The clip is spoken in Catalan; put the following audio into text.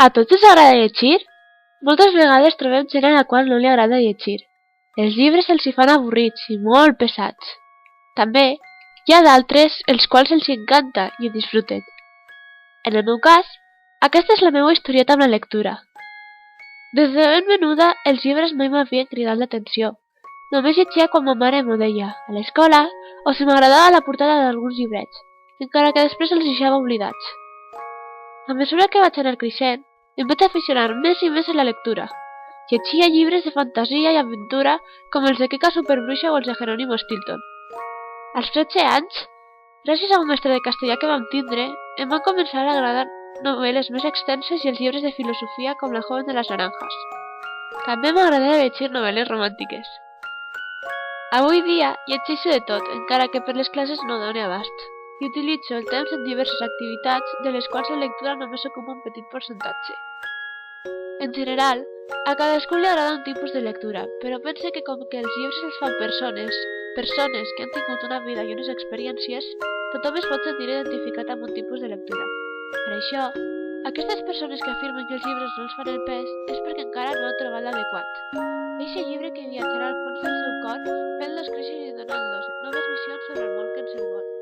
A tots us agrada llegir? Moltes vegades trobem gent a la qual no li agrada llegir. Els llibres els hi fan avorrits i molt pesats. També hi ha d'altres els quals els encanta i ho disfruten. En el meu cas, aquesta és la meva historieta amb la lectura. Des de ben menuda, els llibres mai m'havien cridat l'atenció. Només llegia quan ma mare m'ho deia, a l'escola, o si m'agradava la portada d'alguns llibrets, encara que després els deixava oblidats. A mesura que vaig anar creixent, em vaig aficionar més i més a la lectura. Llegia llibres de fantasia i aventura com els de Kika Superbruixa o els de Jerónimo Stilton. Als 13 anys, gràcies a un mestre de castellà que vam tindre, em van començar a agradar novel·les més extenses i els llibres de filosofia com La joven de las naranjas. També m'agradava llegir novel·les romàntiques. Avui dia llegeixo de tot, encara que per les classes no doni abast, i utilitzo el temps en diverses activitats de les quals la lectura només ocupa un petit percentatge. En general, a cadascú li agrada un tipus de lectura, però pense que com que els llibres els fan persones que han tingut una vida i unes experiències, tothom es pot sentir identificat amb un tipus de lectura. Per això, aquestes persones que afirmen que els llibres no els fan el pes és perquè encara no han trobat l'adequat. Eixe llibre que viatjarà al fons del seu cor, fent-los créixer i donant-los noves visions sobre el món que ens envolta.